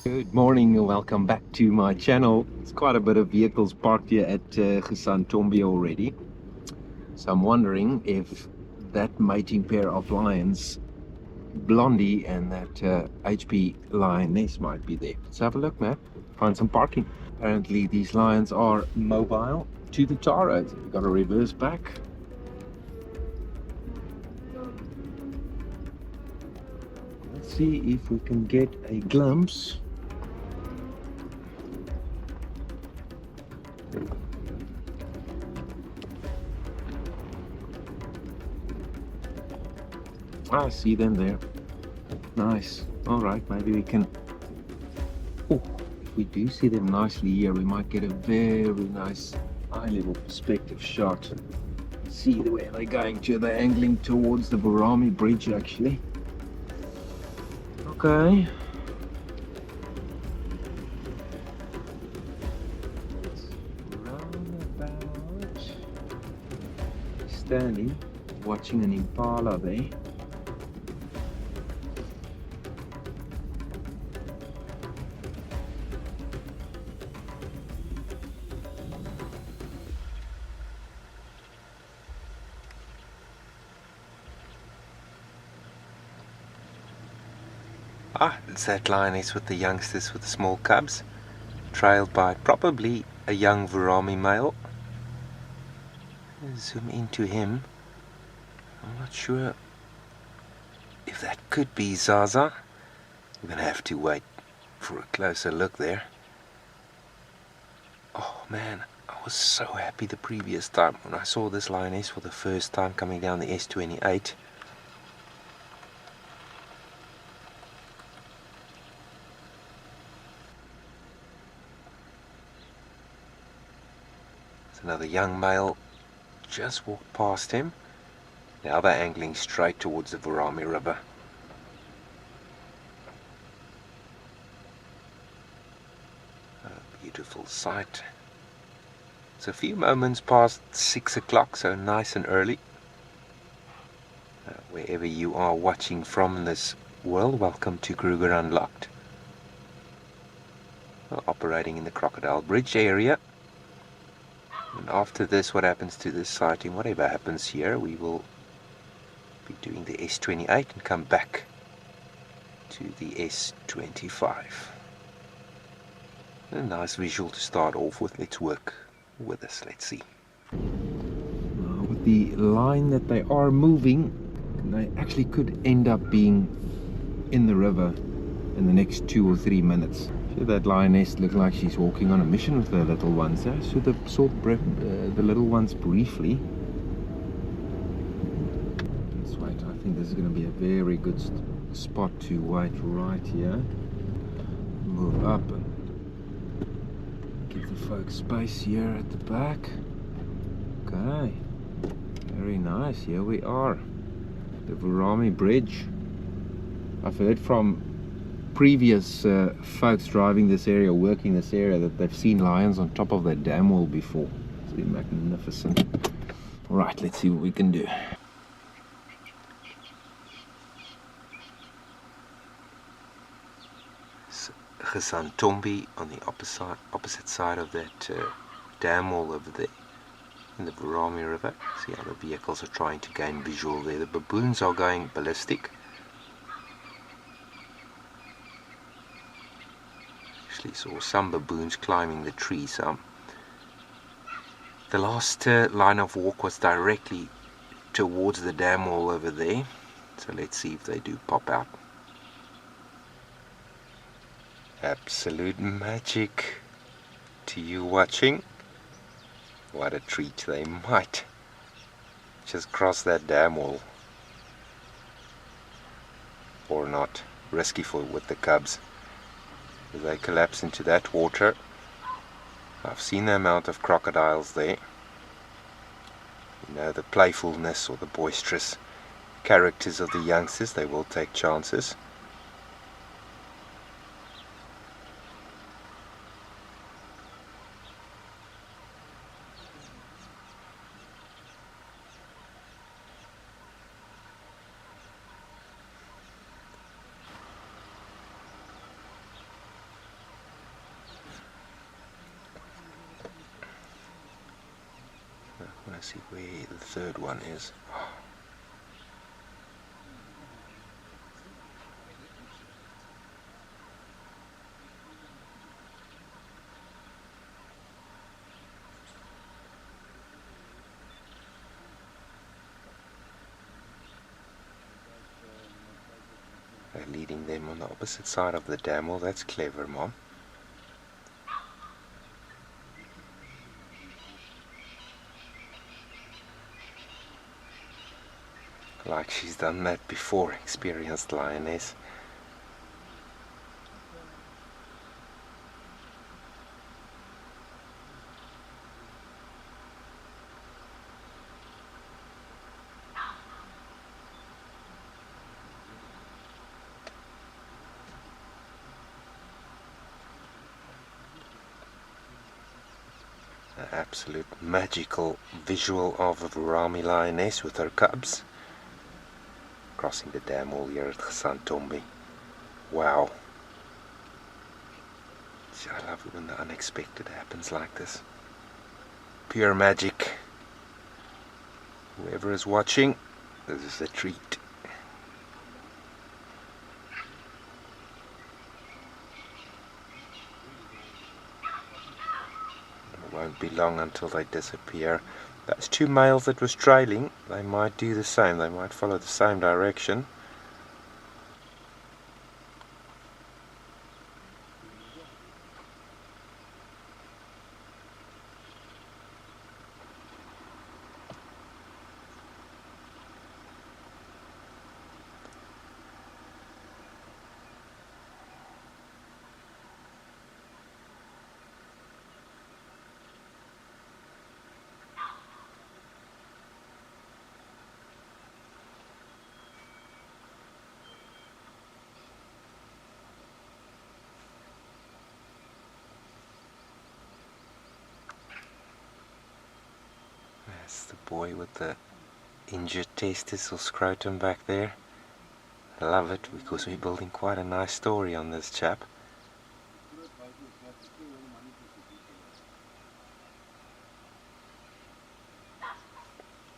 Good morning and welcome back to my channel. It's quite a bit of vehicles parked here at Gezantombi already. So I'm wondering if that mating pair of lions, Blondie and that HP Lioness, might be there. Let's have a look, man. Find some parking. Apparently these lions are mobile to the tar road. We've got to reverse back. Let's see if we can get a glimpse. I see them there. Nice. All right, maybe we can. Oh, if we do see them nicely here, we might get a very nice eye-level perspective shot. See where they're going to. They're angling towards the Vurhami Bridge, actually. Okay. Roundabout. Standing, watching an impala there. It's that lioness with the youngsters with the small cubs, trailed by probably a young Vurhami male. Zoom into him. I'm not sure if that could be Zaza. We're going to have to wait for a closer look there. Oh man, I was so happy the previous time when I saw this lioness for the first time coming down the S28. Another young male just walked past him. Now they're angling straight towards the Vurhami River. A beautiful sight. It's a few moments past 6 o'clock, so nice and early. Wherever you are watching from in this world, welcome to Kruger Unlocked. We're operating in the Crocodile Bridge area. And after this, what happens to this sighting, whatever happens here, we will be doing the S28 and come back to the S25. A nice visual to start off with. Let's work with this. Let's see. With the line that they are moving, they actually could end up being in the river in the next 2 or 3 minutes. So that lioness looks like she's walking on a mission with the little ones. I saw the little ones briefly. Let's wait. I think this is going to be a very good spot to wait right here. Move up and give the folks space here at the back. Okay. Very nice. Here we are. The Vurhami Bridge. I've heard from previous folks driving this area, working this area, that they've seen lions on top of that dam wall before. It's been magnificent. Alright, let's see what we can do. Gezantombi on the opposite side of that dam wall over there in the Vurhami River. See how the vehicles are trying to gain visual there. The baboons are going ballistic. Actually saw some baboons climbing the trees. The last line of walk was directly towards the dam wall over there. So let's see if they do pop out. Absolute magic to you watching. What a treat. They might just cross that dam wall, or not. Risky with the cubs. If they collapse into that water. I've seen the amount of crocodiles there. You know, the playfulness or the boisterous characters of the youngsters. They will take chances. I want to see where the third one is. They're leading them on the opposite side of the dam. Well, that's clever, Mom. Like she's done that before, experienced lioness. An absolute magical visual of a Vurhami lioness with her cubs crossing the dam wall here at Gezantombi. Wow. I love it when the unexpected happens like this. Pure magic. Whoever is watching, this is a treat. It won't be long until they disappear. Those two males that was trailing, they might do the same. They might follow the same direction. That's the boy with the injured testis or scrotum back there. I love it because we're building quite a nice story on this chap.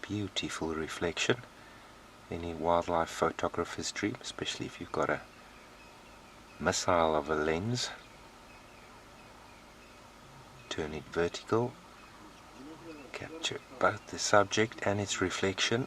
Beautiful reflection. Any wildlife photographer's dream, especially if you've got a missile of a lens. Turn it vertical. Capture both the subject and its reflection.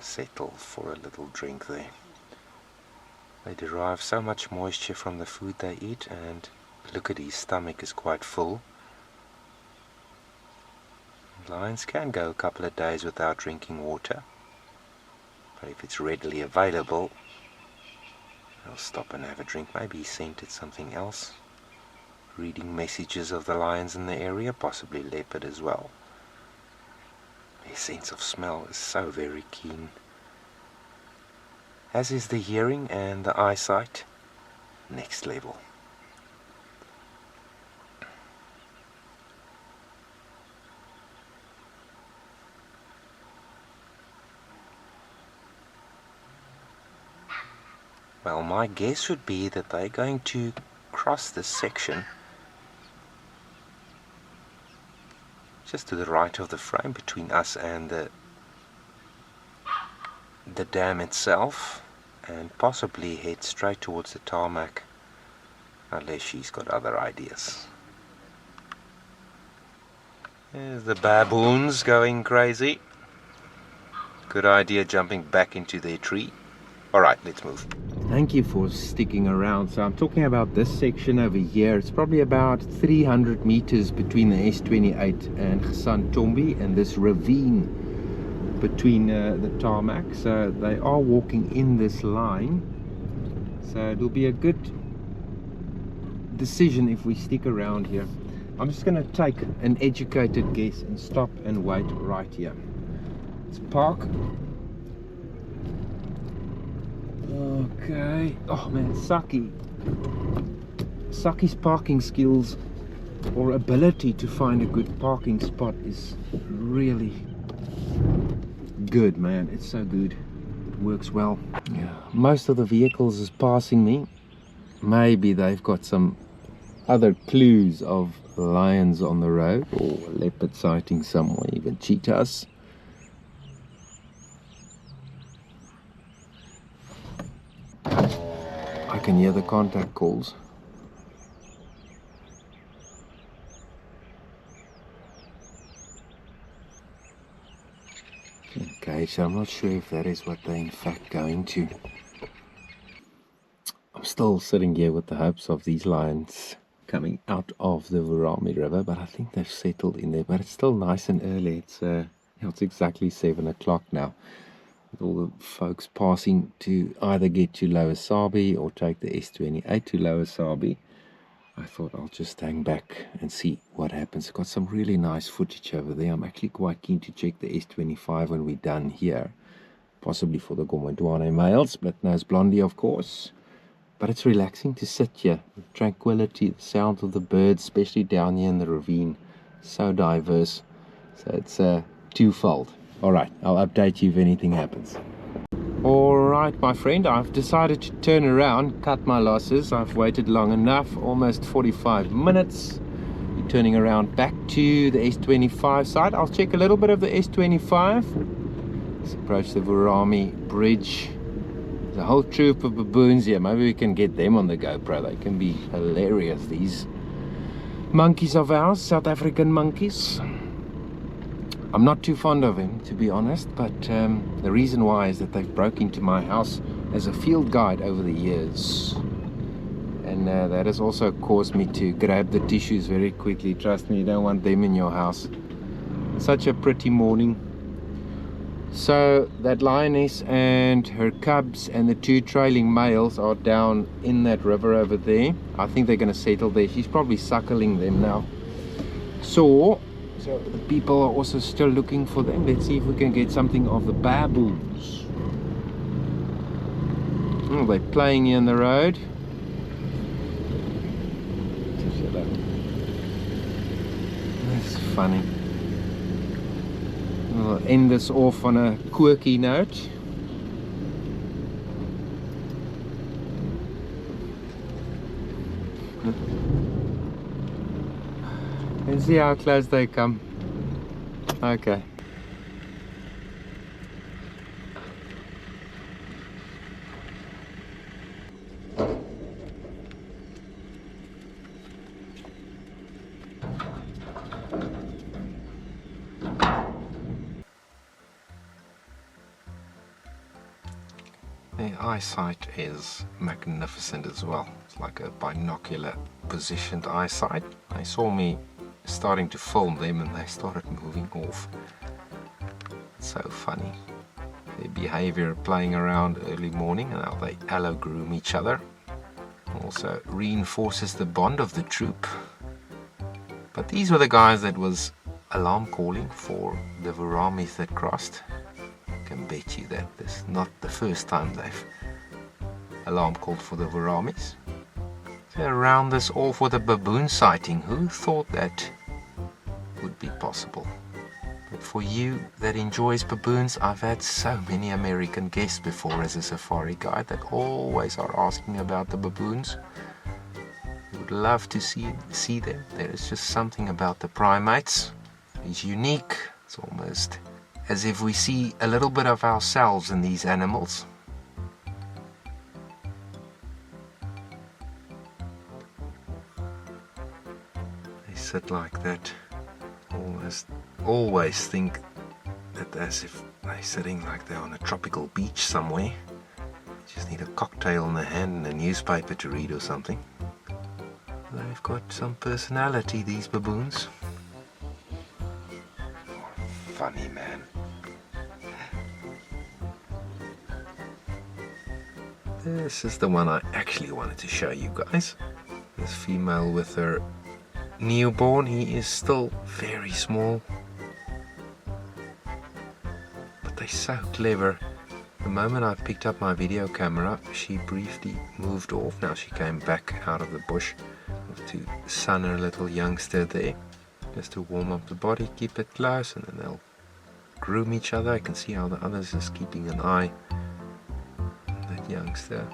Settle for a little drink there. They derive so much moisture from the food they eat, and look at his stomach is quite full. Lions can go a couple of days without drinking water. But if it's readily available, they'll stop and have a drink. Maybe he scented something else. Reading messages of the lions in the area, possibly leopard as well. Their sense of smell is so very keen. As is the hearing and the eyesight, next level. Well, my guess would be that they're going to cross this section just to the right of the frame between us and the dam itself, and possibly head straight towards the tarmac, unless she's got other ideas. There's the baboons going crazy. Good idea jumping back into their tree. Alright, let's move. Thank you for sticking around. So I'm talking about this section over here. It's probably about 300 meters between the S28 and Gezantombi and this ravine between the tarmac. So they are walking in this line. So it'll be a good decision if we stick around here. I'm just going to take an educated guess and stop and wait right here. Let's park. Okay. Oh man, Saki's parking skills or ability to find a good parking spot is really good, man. It's so good. works well. Yeah, most of the vehicles is passing me. Maybe they've got some other clues of lions on the road, or a leopard sighting somewhere, even cheetahs. I can hear the contact calls. Okay, so I'm not sure if that is what they're in fact going to. I'm still sitting here with the hopes of these lions coming out of the Vurhami River, but I think they've settled in there. But it's still nice and early. It's exactly 7 o'clock now, with all the folks passing to either get to Lower Sabi or take the S28 to Lower Sabi. I thought I'll just hang back and see what happens. I've got some really nice footage over there. I'm actually quite keen to check the S25 when we're done here, possibly for the Gomedwane males, but nose blondie of course. But it's relaxing to sit here, the tranquility, the sound of the birds, especially down here in the ravine, so diverse. So it's twofold. Alright, I'll update you if anything happens. Alright my friend, I've decided to turn around, cut my losses. I've waited long enough, almost 45 minutes. We're turning around back to the S25 side. I'll check a little bit of the S25. Let's approach the Vurhami Bridge. There's a whole troop of baboons here. Maybe we can get them on the GoPro. They can be hilarious, these monkeys of ours, South African monkeys. I'm not too fond of him, to be honest, but the reason why is that they've broke into my house as a field guide over the years. And that has also caused me to grab the tissues very quickly. Trust me, you don't want them in your house. Such a pretty morning. So that lioness and her cubs and the 2 trailing males are down in that river over there. I think they're going to settle there. She's probably suckling them now. So the people are also still looking for them. Let's see if we can get something of the baboons. Oh, they're playing here in the road. That's funny. We'll end this off on a quirky note. And see how close they come. Okay. The eyesight is magnificent as well. It's like a binocular positioned eyesight. They saw me starting to film them and they started moving off. It's so funny. Their behavior playing around early morning and how they allo groom each other also reinforces the bond of the troop. But these were the guys that was alarm calling for the Vurhamis that crossed. I can bet you that this is not the first time they've alarm called for the Vurhamis. So round this off with a baboon sighting. Who thought that would be possible? But for you that enjoys baboons, I've had so many American guests before as a safari guide that always are asking about the baboons. Would love to see them. There is just something about the primates. It's unique. It's almost as if we see a little bit of ourselves in these animals. They sit like that. Always think that as if they're sitting like they're on a tropical beach somewhere. Just need a cocktail in the hand and a newspaper to read or something. They've got some personality, these baboons. Funny man. This is the one I actually wanted to show you guys. This female with her newborn. He is still very small. But they're so clever. The moment I picked up my video camera, she briefly moved off. Now she came back out of the bush to sun her little youngster there, just to warm up the body, keep it close, and then they'll groom each other. I can see how the others is keeping an eye youngster.